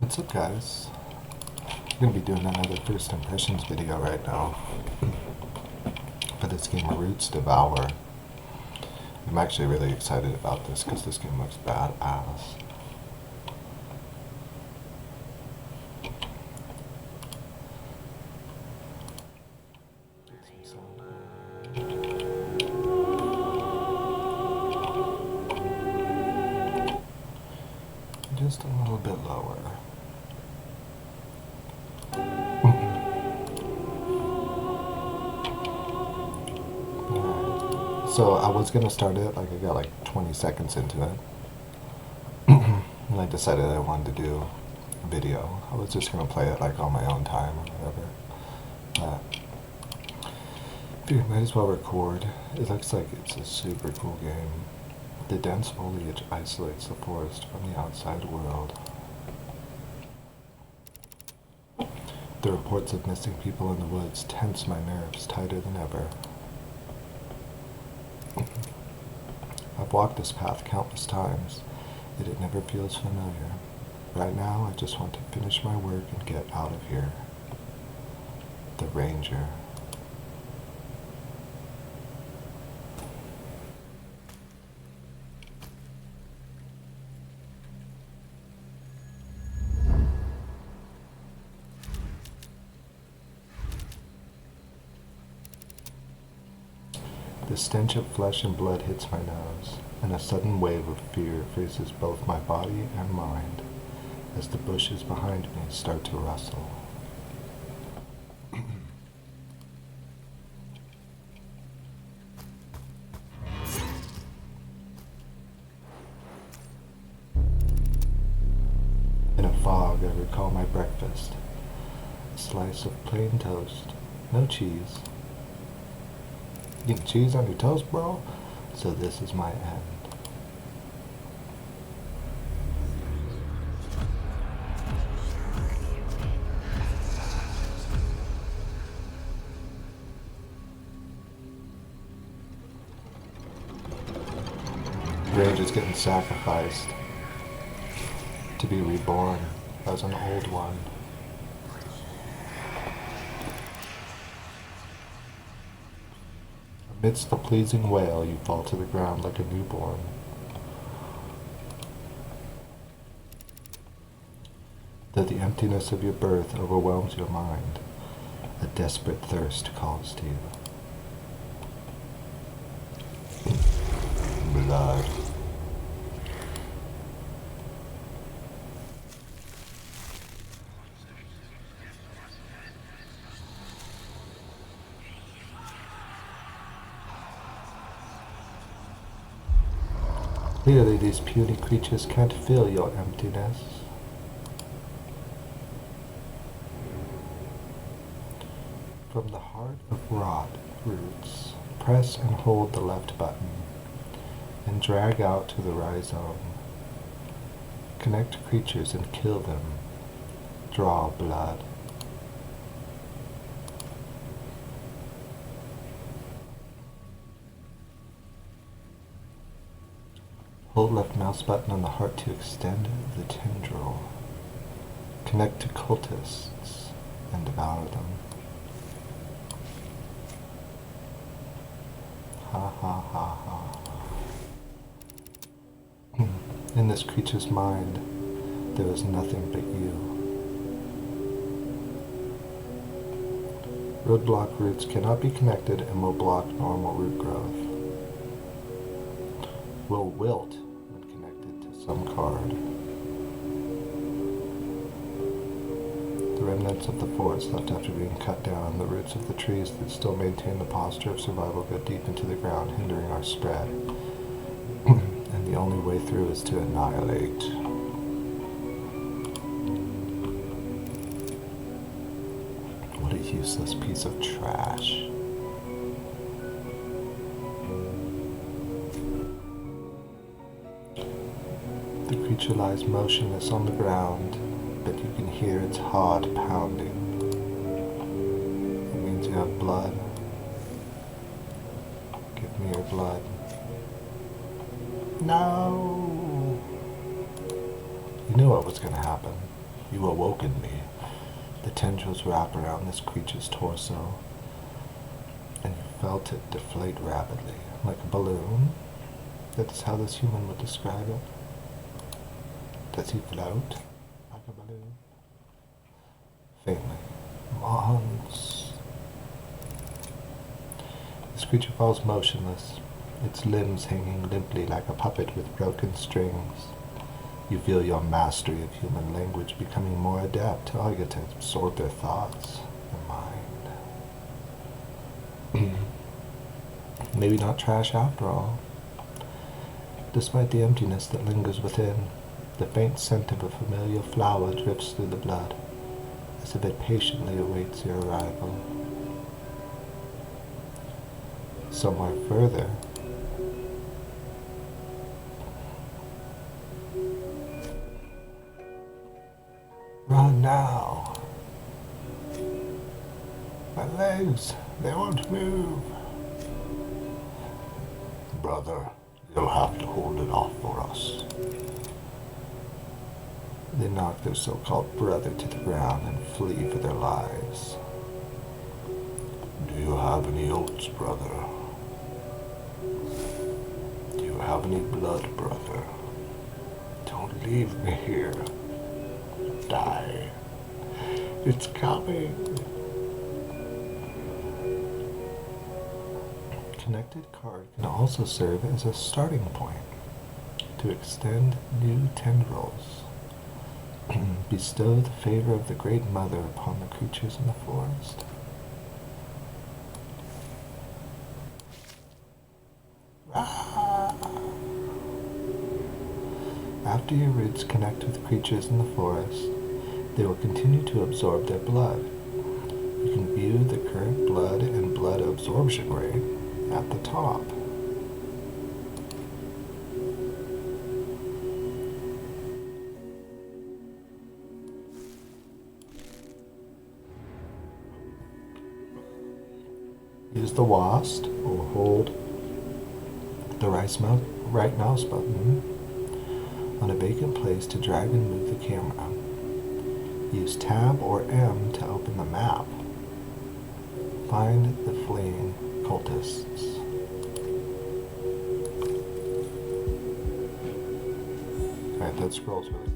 What's up, guys? I'm going to be doing another first impressions video right now for this game of Roots Devour. I'm actually really excited about this because this game looks badass. Just a little bit lower. So I was gonna start it, like I got like 20 seconds into it, and I decided I wanted to do a video. I was just gonna play it like on my own time or whatever. Figured might as well record. It looks like it's a super cool game. The dense foliage isolates the forest from the outside world. The reports of missing people in the woods tense my nerves tighter than ever. I've walked this path countless times, yet it never feels familiar. Right now, I just want to finish my work and get out of here. The Ranger. The stench of flesh and blood hits my nose, and a sudden wave of fear freezes both my body and mind as the bushes behind me start to rustle. In a fog, I recall my breakfast. A slice of plain toast, no cheese. Getting cheese on your toast, bro? So this is my end. Rage is getting sacrificed to be reborn as an old one. Amidst the pleasing wail, you fall to the ground like a newborn. Though the emptiness of your birth overwhelms your mind, a desperate thirst calls to you. Blood. Clearly, these puny creatures can't fill your emptiness. From the heart of rot roots, press and hold the left button, and drag out to the rhizome. Connect creatures and kill them. Draw blood. Hold left mouse button on the heart to extend the tendril. Connect to cultists and devour them. Ha ha ha ha. In this creature's mind, there is nothing but you. Roadblock roots cannot be connected and will block normal root growth. Will wilt when connected to some card. The remnants of the forest left after being cut down, the roots of the trees that still maintain the posture of survival go deep into the ground, hindering our spread. And the only way through is to annihilate. What a useless piece of trash. The creature lies motionless on the ground, but you can hear its heart pounding. It means you have blood. Give me your blood. No! You knew what was going to happen. You awoken me. The tendrils wrap around this creature's torso, and you felt it deflate rapidly, like a balloon. That's how this human would describe it. Does he float like a balloon? Faintly. Mons. This creature falls motionless, its limbs hanging limply like a puppet with broken strings. You feel your mastery of human language becoming more adept. Oh, you get to absorb their thoughts, their mind. Maybe not trash after all. Despite the emptiness that lingers within, the faint scent of a familiar flower drifts through the blood, as if it patiently awaits your arrival. Somewhere further, run now. My legs, they won't move. Brother, you'll have to hold it off for us. They knock their so-called brother to the ground and flee for their lives. Do you have any oats, brother? Do you have any blood, brother? Don't leave me here. Die. It's coming. Connected card can also serve as a starting point to extend new tendrils. Bestow the favor of the Great Mother upon the creatures in the forest. Ah! After your roots connect with creatures in the forest, they will continue to absorb their blood. You can view the current blood and blood absorption rate at the top. Use the WASD or hold the right mouse button on a vacant place to drag and move the camera. Use Tab or M to open the map. Find the fleeing cultists. Alright, that scrolls really fast.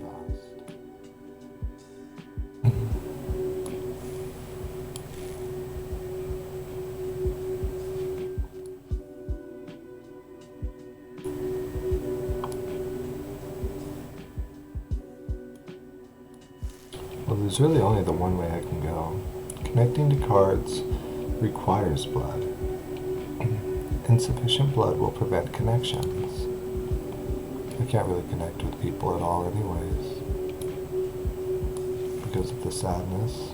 Well, there's really only the one way I can go. Connecting to cards requires blood. Insufficient blood will prevent connections. I can't really connect with people at all anyways, because of the sadness.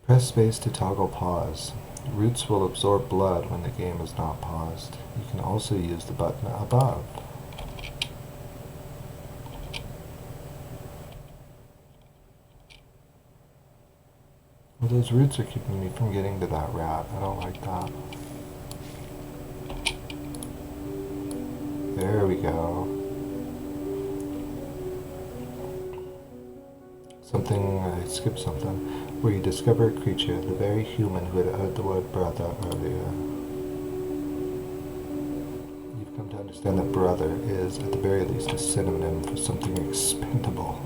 Press space to toggle pause. Roots will absorb blood when the game is not paused. You can also use the button above. Well, those roots are keeping me from getting to that rat. I don't like that. There we go. I skipped something. Where you discover a creature, the very human who had uttered the word brother earlier. You've come to understand that brother is, at the very least, a synonym for something expendable.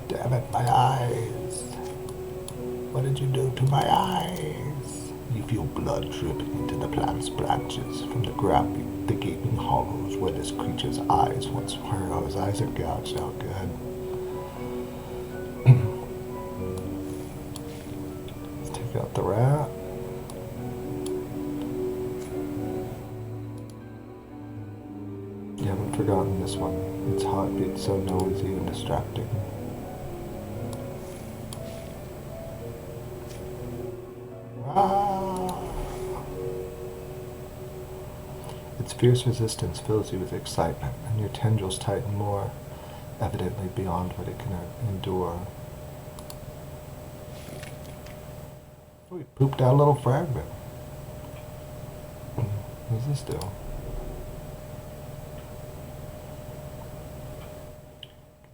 Damn it, my eyes! What did you do to my eyes? You feel blood dripping into the plant's branches from the gaping hollows where this creature's eyes once were. Oh, his eyes are gouged out good. Let's take out the rat. You haven't forgotten this one. Its heartbeat so noisy and distracting. Its fierce resistance fills you with excitement, and your tendrils tighten more, evidently beyond what it can endure. Oh, we pooped out a little fragment. What does this do?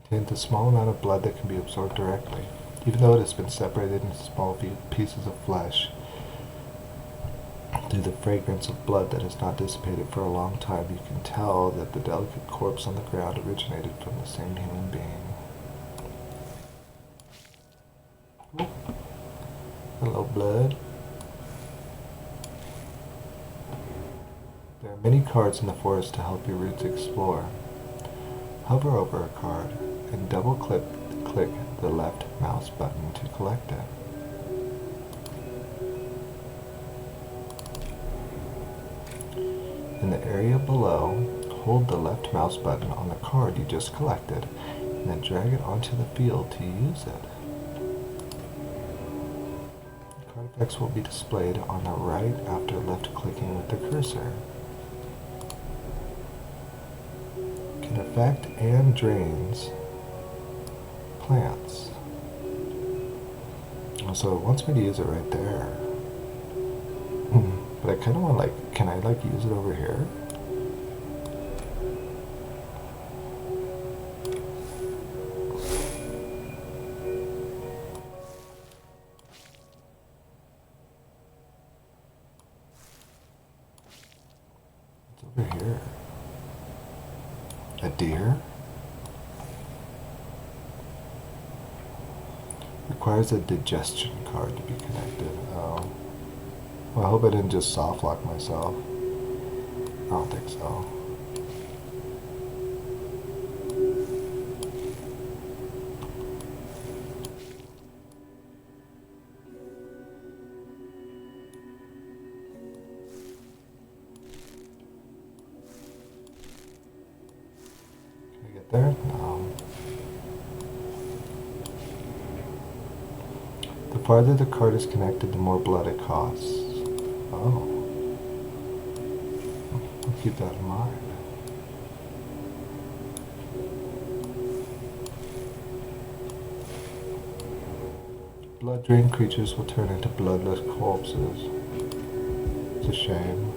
Contains a small amount of blood that can be absorbed directly. Even though it has been separated into small pieces of flesh, through the fragrance of blood that has not dissipated for a long time, you can tell that the delicate corpse on the ground originated from the same human being. Oh. Hello, blood. There are many cards in the forest to help your roots explore. Hover over a card and double-click the left mouse button to collect it. In the area below, hold the left mouse button on the card you just collected and then drag it onto the field to use it. The card effects will be displayed on the right after left-clicking with the cursor. Can affect and drains plants. So it wants me to use it right there. But I kind of want, like, can I, like, use it over here? It's over here. A deer? Requires a digestion card to be connected. Oh. Well, I hope I didn't just soft lock myself. I don't think so. Can I get there? No. The farther the card is connected, the more blood it costs. Oh. I'll keep that in mind. Blood-drained creatures will turn into bloodless corpses. It's a shame.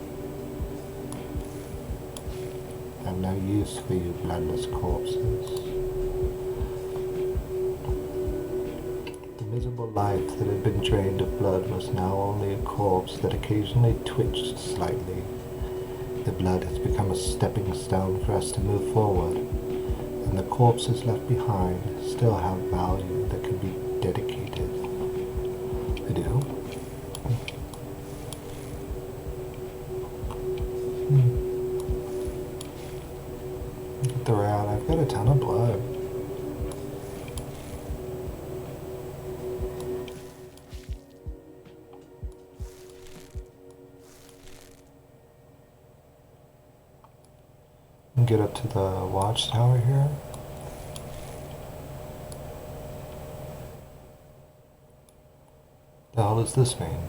I have no use for you bloodless corpses. The miserable life that had been drained of blood was now only a corpse that occasionally twitched slightly. The blood has become a stepping stone for us to move forward, and the corpses left behind still have value that can be dedicated. They do? Look at the rat. I've got a ton of blood. Get up to the watchtower here. The hell does this mean?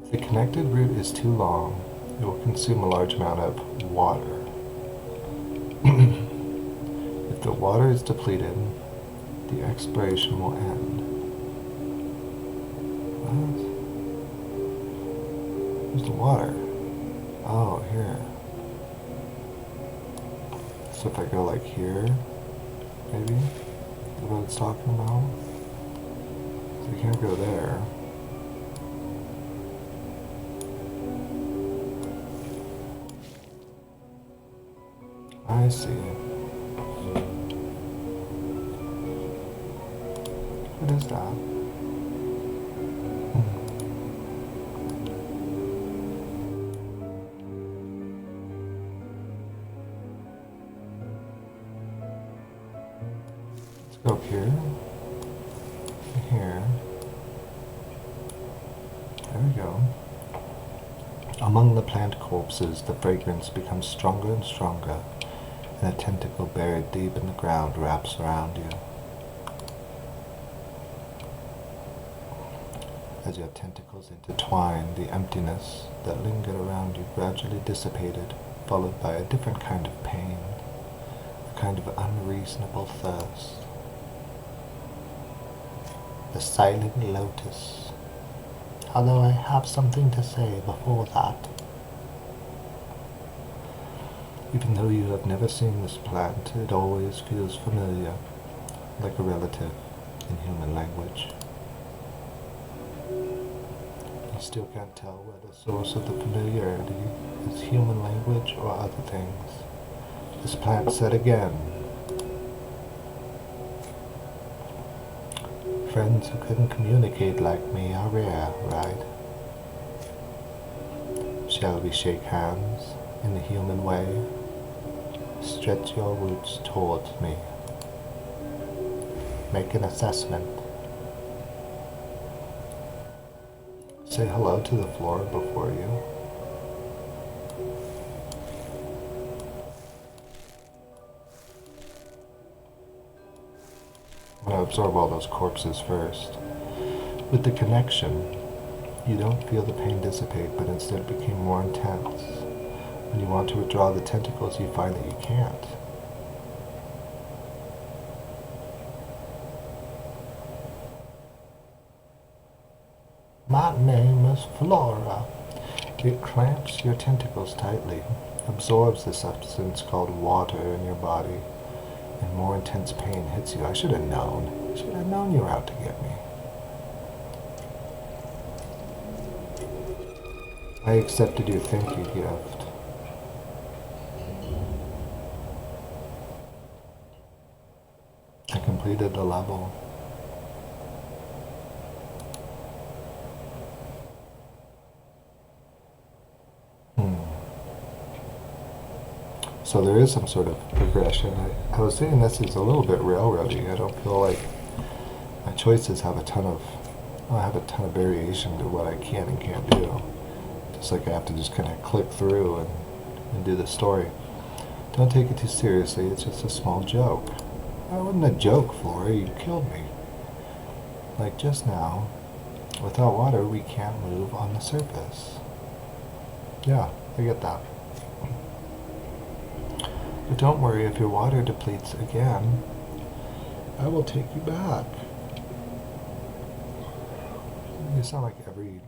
If the connected route is too long, it will consume a large amount of water. If the water is depleted, the exploration will end. What? Where's the water? Oh, here. So if I go like here, maybe? Is that what it's talking about? So I can't go there. I see. What is that? Let's go up here. Here. There we go. Among the plant corpses, the fragrance becomes stronger and stronger, and a tentacle buried deep in the ground wraps around you. As your tentacles intertwine, the emptiness that lingered around you gradually dissipated, followed by a different kind of pain, a kind of unreasonable thirst. The silent lotus. Although I have something to say before that. Even though you have never seen this plant, it always feels familiar, like a relative in human language. You still can't tell where the source of the familiarity is human language or other things. This plant said again. Friends who couldn't communicate like me are rare, right? Shall we shake hands in the human way? Stretch your roots towards me. Make an assessment. Say hello to the floor before you. I'm going to absorb all those corpses first. With the connection, you don't feel the pain dissipate, but instead become more intense. When you want to withdraw the tentacles, you find that you can't. My name is Flora. It clamps your tentacles tightly, absorbs the substance called water in your body, and more intense pain hits you. I should have known. I should have known you were out to get me. I accepted your thank you gift. I completed the level. So there is some sort of progression. I was saying this is a little bit railroady. I don't feel like my choices have a ton of variation to what I can and can't do. Just like I have to just kind of click through and do the story. Don't take it too seriously, it's just a small joke. It wasn't a joke, Flora, you killed me. Like just now, without water we can't move on the surface. Yeah, I get that. But don't worry, if your water depletes again, I will take you back. You sound like every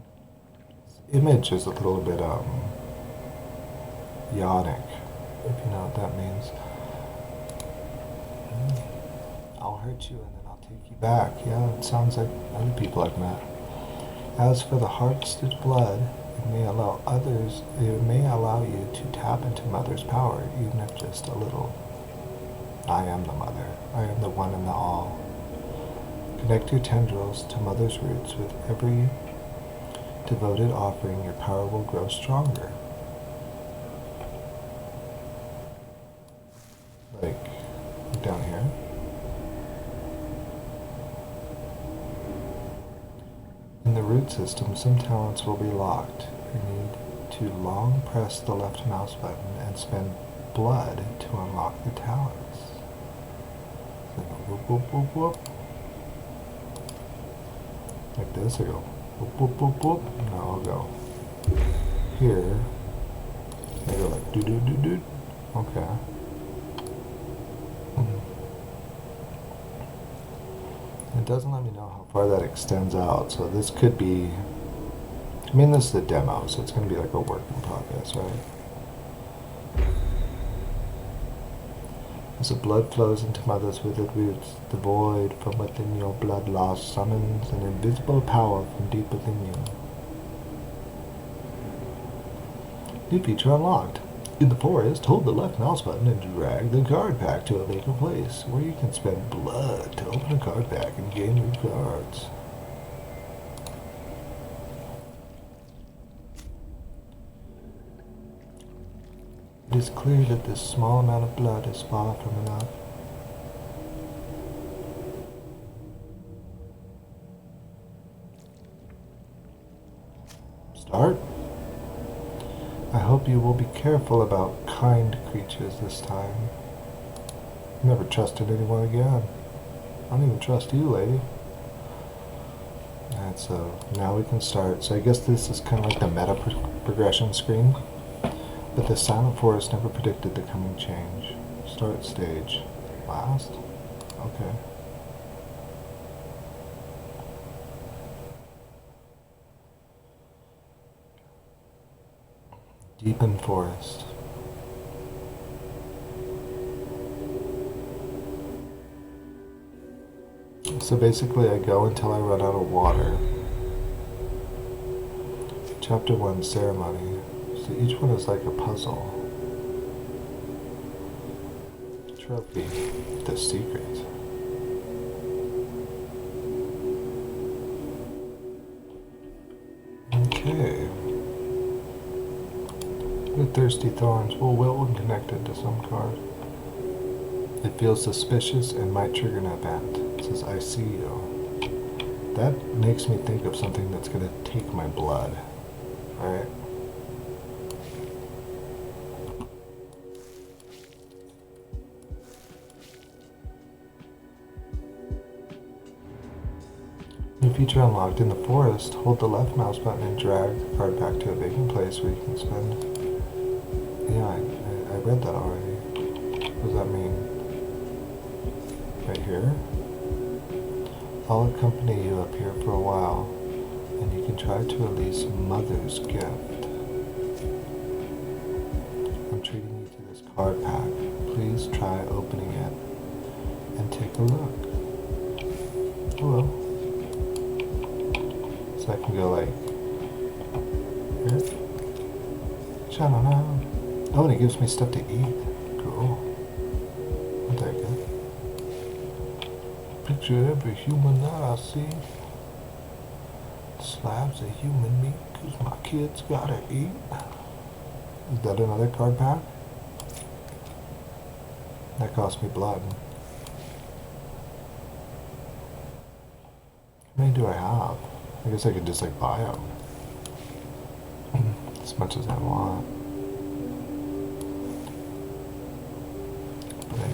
image is a little bit yawning, if you know what that means. I'll hurt you and then I'll take you back. Yeah, it sounds like other people I've met. As for the heart-stitched blood, it may allow you to tap into Mother's power, even if just a little. I am the Mother. I am the one and the all. Connect your tendrils to Mother's roots. With every devoted offering, your power will grow stronger. Like down here. In the root system, some talents will be locked. You need to long press the left mouse button and spend blood to unlock the talents. So whoop, whoop, whoop, whoop. Like this, I go whoop, whoop, whoop, whoop. Now I'll go here. I go like doo doo doo doo. Okay. It doesn't let me know how far that extends out, so this could be, I mean this is a demo, so it's going to be like a work in progress, right? As the blood flows into Mother's withered roots, the void from within your blood loss summons an invisible power from deep within you. New feature unlocked. In the forest, hold the left mouse button and drag the card pack to a vacant place, where you can spend blood to open a card pack and gain new cards. It is clear that this small amount of blood is far from enough. Start. I hope you will be careful about kind creatures this time. Never trusted anyone again. I don't even trust you, lady. And so now we can start. So I guess this is kind of like the meta progression screen. But the silent forest never predicted the coming change. Start stage. Last? Okay. Deepen forest. So basically I go until I run out of water. Chapter 1, Ceremony. So each one is like a puzzle. Trophy. The secret. Okay. The thirsty thorns will connected to some card. It feels suspicious and might trigger an event. It says, I see you. That makes me think of something that's going to take my blood. Right? New feature unlocked. In the forest, hold the left mouse button and drag the card back to a vacant place where you can spend... Yeah, I read that already. What does that mean? Right here? I'll accompany you up here for a while, and you can try to release Mother's Gift. I'm treating you to this card pack. Please try opening it and take a look. Hello. So I can go like here. Channel now. Oh, and it gives me stuff to eat. Cool. I'll take it. Picture every human that I see. Slabs of human meat, 'cause my kids gotta eat. Is that another card pack? That cost me blood. How many do I have? I guess I could just like buy them. As much as I want. But I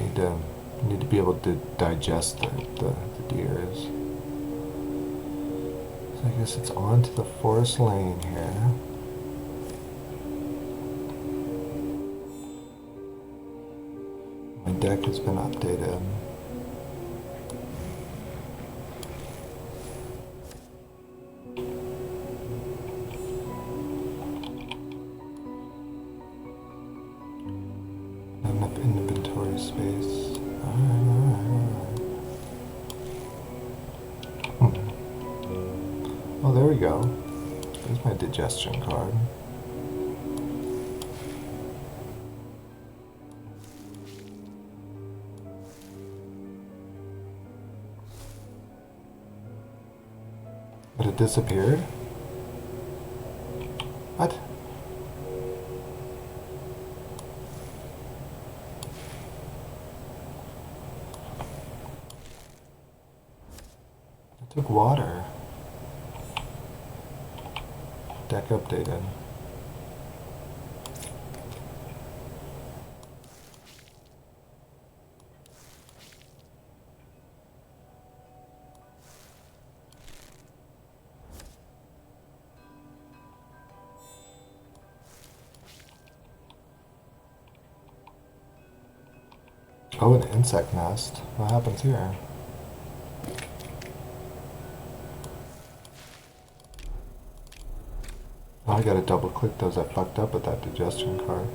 need to be able to digest the deers. So I guess it's on to the forest lane here. My deck has been updated. Not enough inventory space. Alright. Oh, there we go. There's my digestion card. But it disappeared? What? It took water. Deck updated. Oh, an insect nest. What happens here? Oh, I gotta double click those. I fucked up with that digestion card.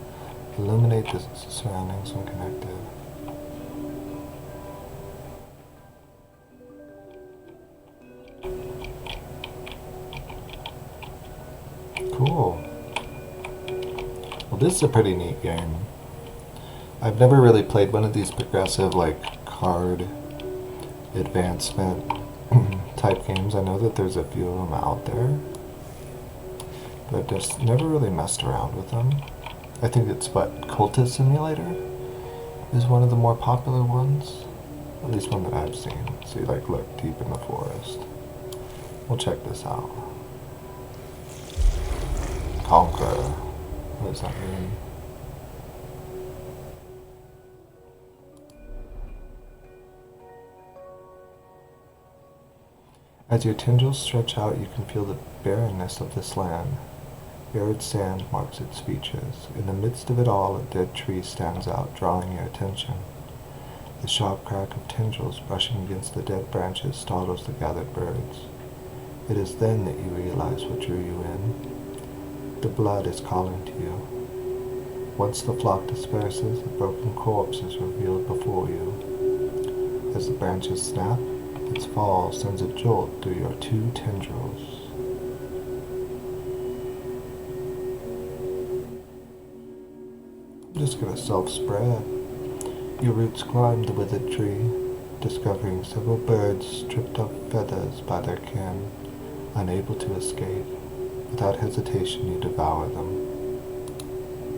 Illuminate the surroundings when connected. Cool. Well, this is a pretty neat game. I've never really played one of these progressive, like, card advancement type games. I know that there's a few of them out there, but I've just never really messed around with them. I think it's what, Cultist Simulator is one of the more popular ones, at least one that I've seen. So you like look deep in the forest. We'll check this out. Conquer. What does that mean? As your tendrils stretch out, you can feel the barrenness of this land. Arid sand marks its features. In the midst of it all, a dead tree stands out, drawing your attention. The sharp crack of tendrils brushing against the dead branches startles the gathered birds. It is then that you realize what drew you in. The blood is calling to you. Once the flock disperses, a broken corpse is revealed before you. As the branches snap, its fall sends a jolt through your two tendrils. I'm just gonna self-spread. Your roots climb the withered tree, discovering several birds stripped of feathers by their kin, unable to escape. Without hesitation, you devour them.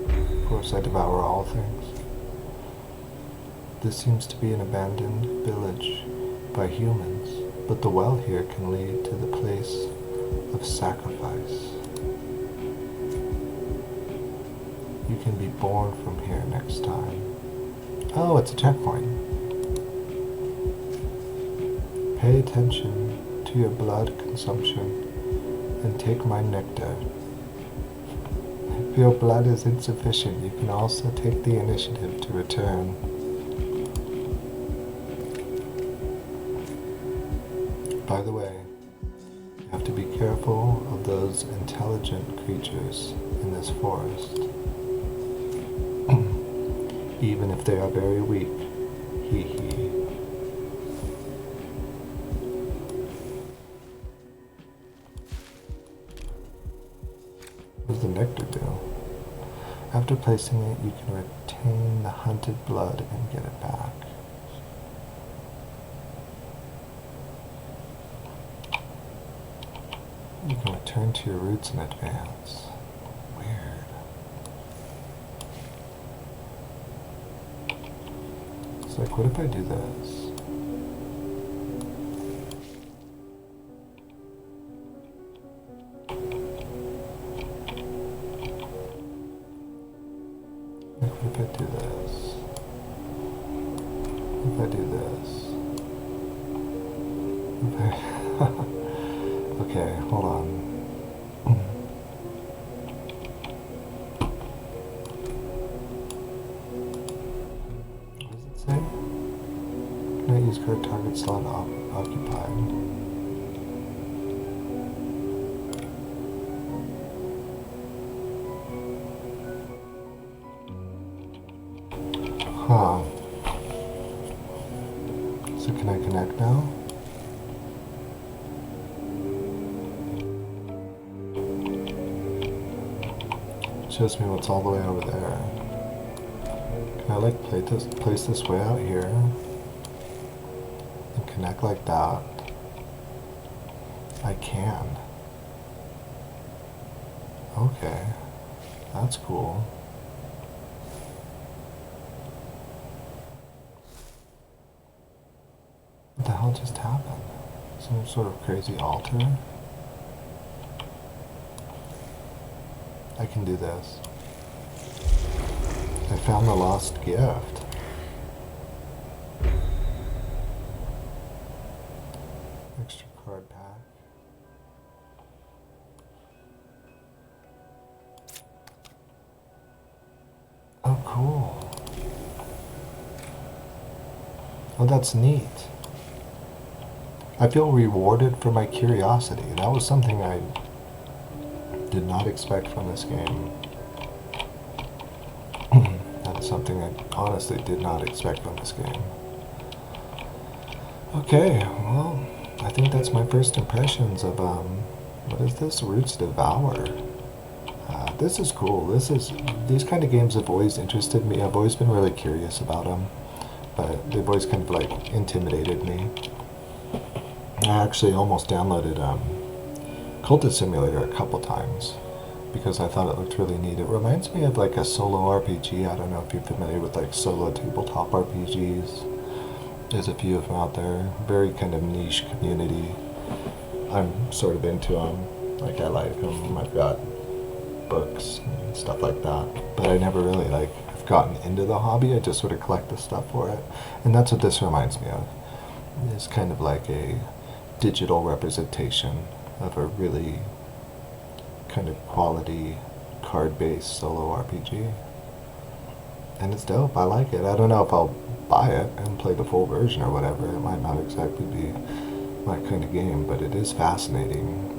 Of course, I devour all things. This seems to be an abandoned village by humans, but the well here can lead to the place of sacrifice. You can be born from here next time. Oh, it's a checkpoint. Pay attention to your blood consumption and take my nectar. If your blood is insufficient, you can also take the initiative to return. By the way, you have to be careful of those intelligent creatures in this forest. Even if they are very weak. Hee hee. What does the nectar do? After placing it, you can retain the hunted blood and get it back. You can return to your roots in advance. Weird. It's like, what if I do this? Like, what if I do this? If I do this? If I okay, hold on. Can I use current target slot occupied? Huh. So can I connect now? It shows me what's all the way over there. Can I like place this way out here? And connect like that? I can. Okay. That's cool. What the hell just happened? Some sort of crazy altar? I can do this. I found the lost gift. Extra card pack. Oh, cool. Oh, that's neat. I feel rewarded for my curiosity. That was something I did not expect from this game. That is something I honestly did not expect from this game. Okay, well, I think that's my first impressions of, what is this? Roots Devour. This is cool. These kind of games have always interested me. I've always been really curious about them, but they've always kind of like intimidated me. I actually almost downloaded Cultist Simulator a couple times because I thought it looked really neat. It reminds me of like a solo RPG. I don't know if you're familiar with like solo tabletop RPGs. There's a few of them out there. Very kind of niche community. I'm sort of into them. Like I like them. I've got books and stuff like that. But I never really like have gotten into the hobby. I just sort of collect the stuff for it. And that's what this reminds me of. It's kind of like a digital representation of a really kind of quality card-based solo RPG. And it's dope. I like it. I don't know if I'll buy it and play the full version or whatever. It might not exactly be my kind of game, but it is fascinating.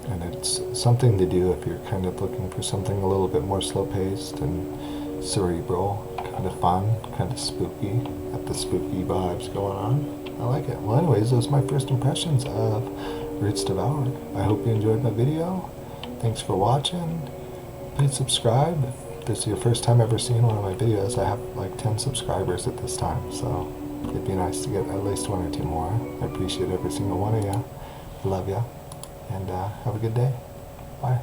And it's something to do if you're kind of looking for something a little bit more slow-paced and cerebral, kind of fun, kind of spooky, got the spooky vibes going on. I like it. Well, anyways, those are my first impressions of Roots Devoured. I hope you enjoyed my video. Thanks for watching. Please subscribe. If this is your first time ever seeing one of my videos, I have like 10 subscribers at this time, so it'd be nice to get at least 1 or 2 more. I appreciate every single one of you. Love you. And have a good day. Bye.